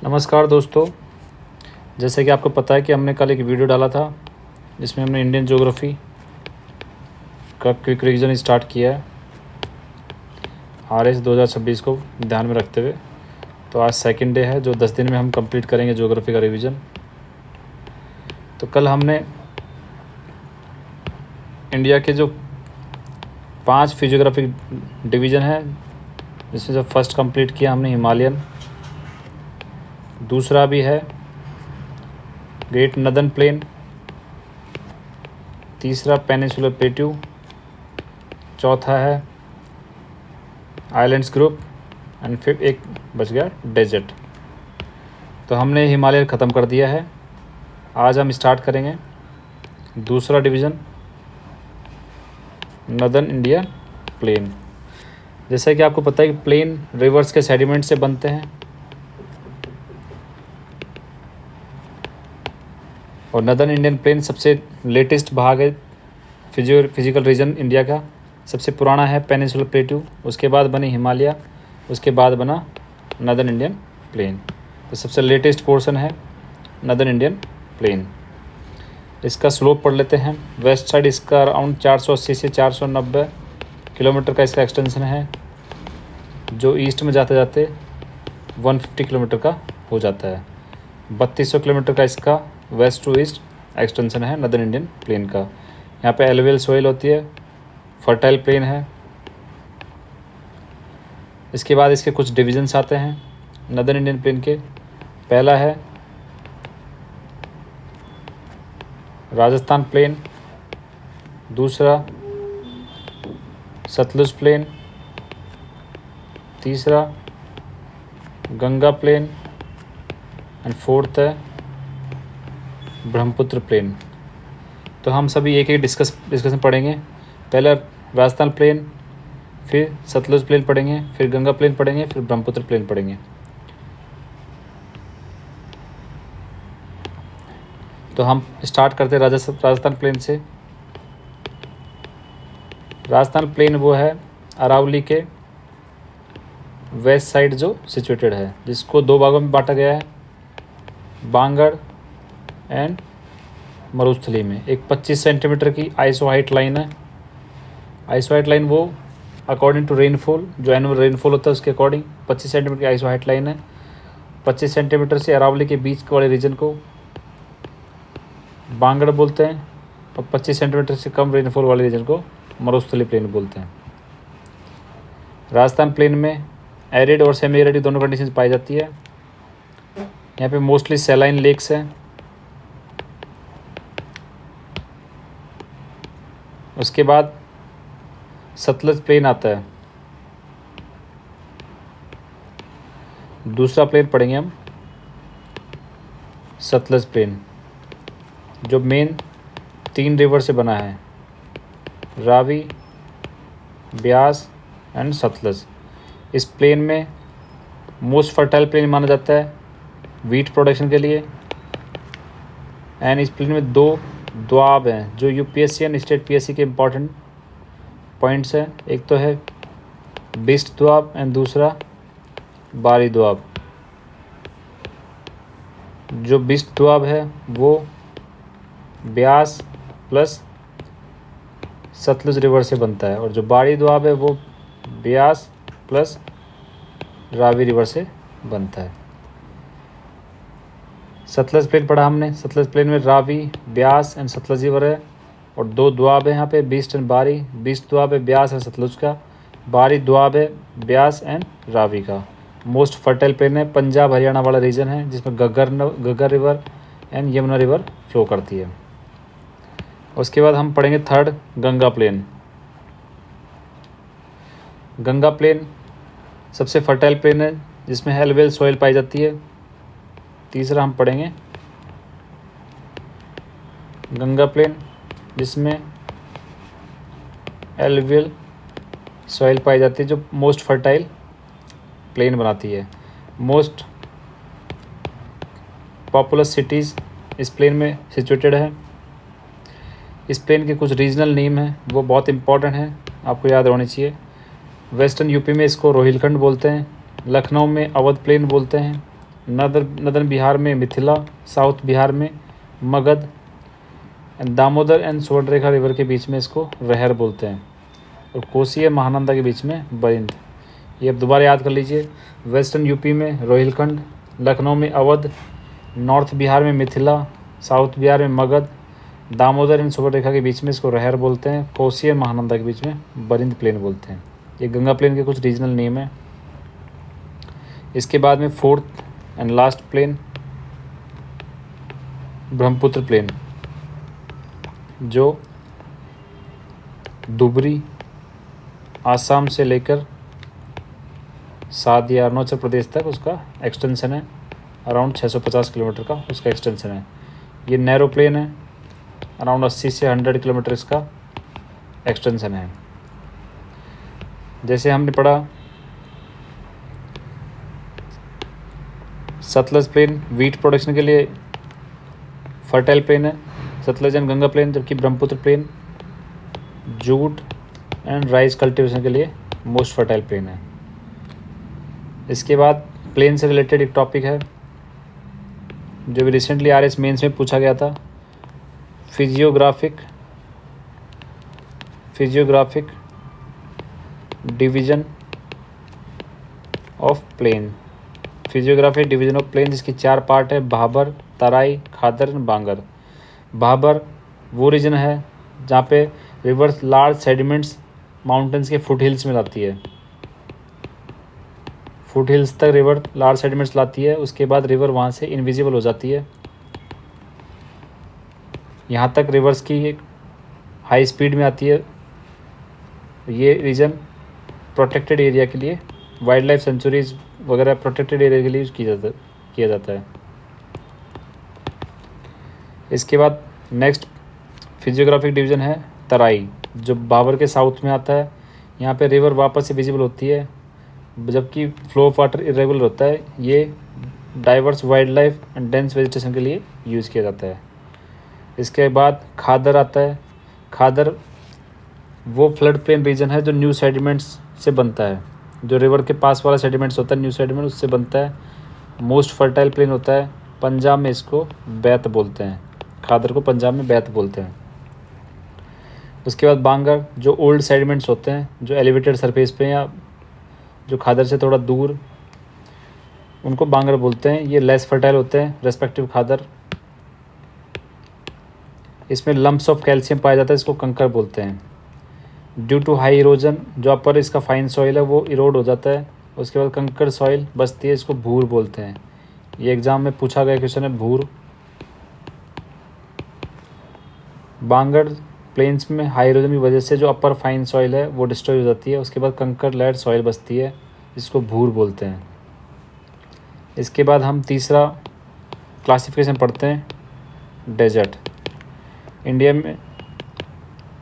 नमस्कार दोस्तों। जैसे कि आपको पता है कि हमने कल एक वीडियो डाला था जिसमें हमने इंडियन ज्योग्राफी का क्विक रिवीजन स्टार्ट किया है RS 2026 को ध्यान में रखते हुए। तो आज सेकंड डे है जो 10 दिन में हम कंप्लीट करेंगे ज्योग्राफी का रिवीजन। तो कल हमने इंडिया के जो 5 फिजियोग्राफिक डिवीज़न है जिसमें जब फर्स्ट कंप्लीट किया हमने हिमालयन, दूसरा भी है ग्रेट नदर्न प्लेन, तीसरा पेनिनसुलर प्लेट्यू, चौथा है आइलैंड्स ग्रुप एंड फिर एक बच गया डेजर्ट। तो हमने हिमालय ख़त्म कर दिया है। आज हम स्टार्ट करेंगे दूसरा डिवीज़न नदर्न इंडिया प्लेन। जैसा कि आपको पता है कि प्लेन रिवर्स के सेडिमेंट से बनते हैं और नदर्न इंडियन प्लेन सबसे लेटेस्ट भाग है फिजिकल रीजन इंडिया का। सबसे पुराना है पेनिनसुलर प्लेट्यू, उसके बाद बनी हिमालय, उसके बाद बना नदर्न इंडियन प्लेन। तो सबसे लेटेस्ट पोर्शन है नदर्न इंडियन प्लेन। इसका स्लोप पढ़ लेते हैं। वेस्ट साइड इसका अराउंड 480 से 490 किलोमीटर का इसका एक्सटेंशन है, जो ईस्ट में जाते जाते 150 किलोमीटर का हो जाता है। 3200 किलोमीटर का इसका वेस्ट टू ईस्ट एक्सटेंशन है नदर्न इंडियन प्लेन का। यहाँ पे एलुवियल सोइल होती है, फर्टाइल प्लेन है। इसके बाद इसके कुछ डिविजन्स आते हैं नदर्न इंडियन प्लेन के। पहला है राजस्थान प्लेन, दूसरा सतलुज प्लेन, तीसरा गंगा प्लेन एंड फोर्थ है ब्रह्मपुत्र प्लेन। तो हम सभी एक एक डिस्कशन पढ़ेंगे। पहला राजस्थान प्लेन, फिर सतलुज प्लेन पढ़ेंगे, फिर गंगा प्लेन पढ़ेंगे, फिर ब्रह्मपुत्र प्लेन पढ़ेंगे। तो हम स्टार्ट करते हैं राजस्थान प्लेन से। राजस्थान प्लेन वो है अरावली के वेस्ट साइड जो सिचुएटेड है, जिसको दो भागों में बांटा गया है, बांगड़ एंड मरुस्थली में। एक 25 सेंटीमीटर की आइसो हाइट लाइन है। आइसो हाइट लाइन वो अकॉर्डिंग टू रेनफॉल, जो एनुअल रेनफॉल होता है उसके अकॉर्डिंग 25 सेंटीमीटर की आइसो हाइट लाइन है। 25 सेंटीमीटर से अरावली के बीच वाले रीजन को बांगड़ बोलते हैं और 25 सेंटीमीटर से कम रेनफॉल वाले रीजन को मरुस्थली प्लेन बोलते हैं। राजस्थान प्लेन में एरिड और सेमी एरिड दोनों कंडीशन पाई जाती है। यहाँ पे मोस्टली सैलाइन लेक्स हैं। उसके बाद सतलज प्लेन आता है। दूसरा प्लेन पढ़ेंगे हम सतलज प्लेन, जो मेन 3 रिवर से बना है, रावी, ब्यास एंड सतलज। इस प्लेन में मोस्ट फर्टाइल प्लेन माना जाता है वीट प्रोडक्शन के लिए। एंड इस प्लेन में 2 द्वाब हैं जो UPSC एंड स्टेट PSC के इम्पॉर्टेंट पॉइंट्स हैं। एक तो है बिस्ट द्वाब एंड दूसरा बारी द्वाब। जो बिस्ट द्वाब है वो ब्यास प्लस सतलुज रिवर से बनता है और जो बारी द्वाब है वो ब्यास प्लस रावी रिवर से बनता है। सतलज प्लेन पढ़ा हमने। सतलज प्लेन में रावी, ब्यास एंड सतलज रिवर है और 2 द्वाब है यहाँ पे, बिस्ट एंड बारी। बिस्ट द्वाब है ब्यास एंड सतलुज का, बारी द्वाब है ब्यास एंड रावी का। मोस्ट फर्टाइल प्लेन है, पंजाब हरियाणा वाला रीजन है, जिसमें Ghaggar river and Yamuna river flow करती है। उसके बाद हम पढ़ेंगे third Ganga plain. Ganga plain सबसे फर्टाइल प्लेन है जिसमें एलुवियल सॉइल पाई जाती है। तीसरा हम पढ़ेंगे गंगा प्लेन, जिसमें एलुवियल सॉइल पाई जाती है, जो मोस्ट फर्टाइल प्लेन बनाती है। मोस्ट पॉपुलस सिटीज़ इस प्लेन में सिचुएटेड है। इस प्लेन के कुछ रीजनल नेम हैं, वो बहुत इंपॉर्टेंट हैं, आपको याद होनी चाहिए। वेस्टर्न यूपी में इसको रोहिलखंड बोलते हैं, लखनऊ में अवध प्लेन बोलते हैं, नदर्न बिहार में मिथिला, साउथ बिहार में मगध, दामोदर एंड सुवर्णरेखा रिवर के बीच में इसको रहर बोलते हैं, और कोसी और महानंदा के बीच में बरिंद। ये अब दोबारा याद कर लीजिए। वेस्टर्न यूपी में रोहिलखंड, लखनऊ में अवध, नॉर्थ बिहार में मिथिला, साउथ बिहार में मगध, दामोदर एंड सुवर्णरेखा के बीच में इसको रहर बोलते हैं, कोसी और महानंदा के बीच में बरिंद प्लेन बोलते हैं। ये गंगा प्लेन के कुछ रीजनल नेम है। इसके बाद में fourth and last plain Brahmaputra plain, जो धुबरी आसाम से लेकर सादिया अरुणाचल प्रदेश तक उसका एक्सटेंशन है। अराउंड 650 किलोमीटर का उसका एक्सटेंशन है। ये नैरो प्लेन है, अराउंड 80 से 100 किलोमीटर इसका एक्सटेंशन है। जैसे हमने पढ़ा सतलज प्लेन वीट प्रोडक्शन के लिए फर्टाइल प्लेन है, सतलज एंड गंगा प्लेन, जबकि Brahmaputra plain jute and rice cultivation के लिए मोस्ट फर्टाइल प्लेन है। इसके बाद प्लेन से रिलेटेड एक टॉपिक है जो भी रिसेंटली आरएस मेंस में पूछा गया था, physiographic division of plain. Physiographic division of plain जिसकी 4 पार्ट है, भाबर, तराई, खादर, बांगर। भाबर वो रीजन है जहाँ पे रिवर्स लार्ज सेडिमेंट्स माउंटेन्स के फुट हिल्स में लाती है, फुट हिल्स तक रिवर लार्ज सेडिमेंट्स लाती है। उसके बाद रिवर वहाँ से इनविजिबल हो जाती है। यहाँ तक रिवर्स की एक हाई स्पीड में आती है। ये रीजन प्रोटेक्टेड एरिया के लिए, वाइल्ड लाइफ सेंचुरीज वगैरह प्रोटेक्टेड एरिया के लिए यूज़ किया जाता है। इसके बाद नेक्स्ट फिजियोग्राफिक डिवीज़न है तराई, जो भाबर के साउथ में आता है। यहाँ पे रिवर वापस से विजिबल होती है, जबकि फ्लो ऑफ वाटर इरेगुलर होता है। ये diverse wild life and dense vegetation के लिए यूज़ किया जाता है। इसके बाद खादर आता है। खादर वो फ्लड प्लेन रीजन है जो न्यू सेडिमेंट्स से बनता है, जो रिवर के पास वाला सेडिमेंट्स होता है, न्यू सेडिमेंट उससे बनता है। मोस्ट फर्टाइल प्लेन होता है। पंजाब में इसको बैत बोलते हैं, खादर को पंजाब में बैत बोलते हैं। उसके बाद बांगर, जो ओल्ड सेडिमेंट्स होते हैं जो एलिवेटेड सरफेस पे या जो खादर से थोड़ा दूर, उनको बांगर बोलते हैं। ये लेस फर्टाइल होते हैं रेस्पेक्टिव खादर। इसमें लम्प्स ऑफ कैल्शियम पाया जाता है, इसको कंकर बोलते हैं। ड्यू टू हाई इरोजन, जो अपर इसका फाइन सॉइल है वो इरोड हो जाता है। उसके बाद कंकर सॉइल बचती है, इसको भूर बोलते हैं। ये एग्जाम में पूछा गया क्वेश्चन है भूर। बांगर प्लेन्स में हाई इरोजन की वजह से जो अपर फाइन सॉइल है वो डिस्ट्रॉय हो जाती है। उसके बाद कंकर लेड सॉइल बचती है, इसको भूर बोलते हैं। इसके बाद हम तीसरा क्लासिफिकेशन पढ़ते हैं, डेजर्ट। इंडिया में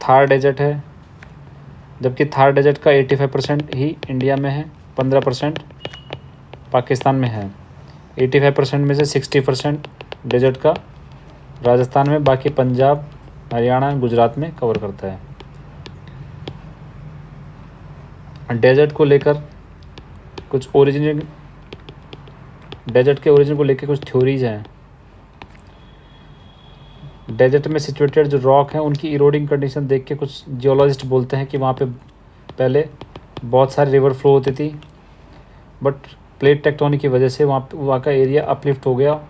थार डेजर्ट है, जबकि थार डेजर्ट का 85% ही इंडिया में है, 15% पाकिस्तान में है। 85% में से 60% डेजर्ट का राजस्थान में, बाकी पंजाब, हरियाणा, गुजरात में कवर करता है। डेजर्ट को लेकर कुछ डेजर्ट के ओरिजिन को लेकर कुछ थ्योरीज हैं। डेजर्ट में सिचुएटेड जो रॉक हैं उनकी इरोडिंग कंडीशन देख के कुछ जियोलॉजिस्ट बोलते हैं कि वहाँ पे पहले बहुत सारी रिवर फ्लो होती थी, बट प्लेट टेक्टोनिक की वजह से वहाँ का एरिया अपलिफ्ट हो गया,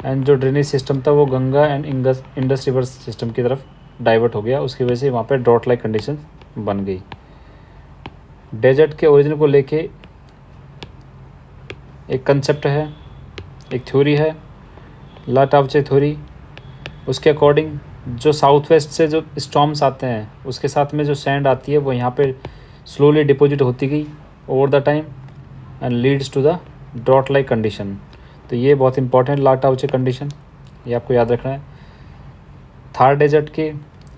एंड जो ड्रेनेज सिस्टम था वो Ganga and Indus river system की तरफ डाइवर्ट हो गया। उसकी वजह से वहाँ पे ड्रॉट लाइक कंडीशन बन गई। डेजर्ट के ओरिजिन को लेके एक कंसेप्ट है, एक थ्योरी है, ला टाउचे थ्योरी। उसके अकॉर्डिंग जो साउथ वेस्ट से जो स्टॉर्म्स आते हैं उसके साथ में जो सैंड आती है वो यहाँ पे स्लोली डिपॉजिट होती गई over the time and leads to the drought like condition. तो ये बहुत इंपॉर्टेंट ला टाउचे कंडीशन, ये आपको याद रखना है। थार डेजर्ट के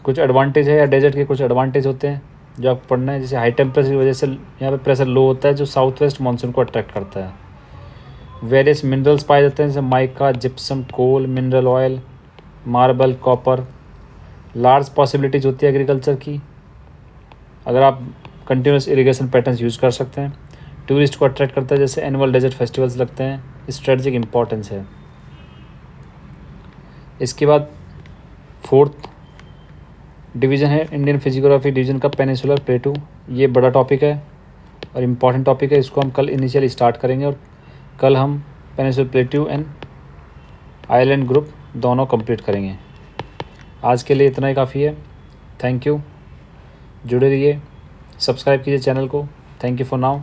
कुछ एडवांटेज है या डेजर्ट के कुछ एडवांटेज होते हैं जो आपको पढ़ना है। जैसे हाई टेम्परेचर की वजह से यहाँ पे प्रेशर लो होता है जो साउथ वेस्ट मानसून को अट्रैक्ट करता है। वेरियस मिनरल्स पाए जाते हैं जैसे mica, gypsum, coal, mineral oil, marble, copper. Large possibilities होती है एग्रीकल्चर की अगर आप कंटिन्यूस इरिगेशन पैटर्न्स यूज़ कर सकते हैं। टूरिस्ट को अट्रैक्ट करता है, जैसे एनुअल डेजर्ट फेस्टिवल्स लगते हैं। स्ट्रेटजिक इम्पोर्टेंस है। इसके बाद 4th डिवीज़न है इंडियन फिजियोग्राफी डिवीज़न का पेनिनसुलर प्लेटू। ये बड़ा टॉपिक है और इम्पॉर्टेंट टॉपिक है। इसको हम कल इनिशियल स्टार्ट करेंगे और कल हम पेनिनसुलर प्लेटू एंड आइलैंड ग्रुप दोनों कंप्लीट करेंगे। आज के लिए इतना ही काफ़ी है। थैंक यू, जुड़े रहिए, सब्सक्राइब कीजिए चैनल को। Thank you for now.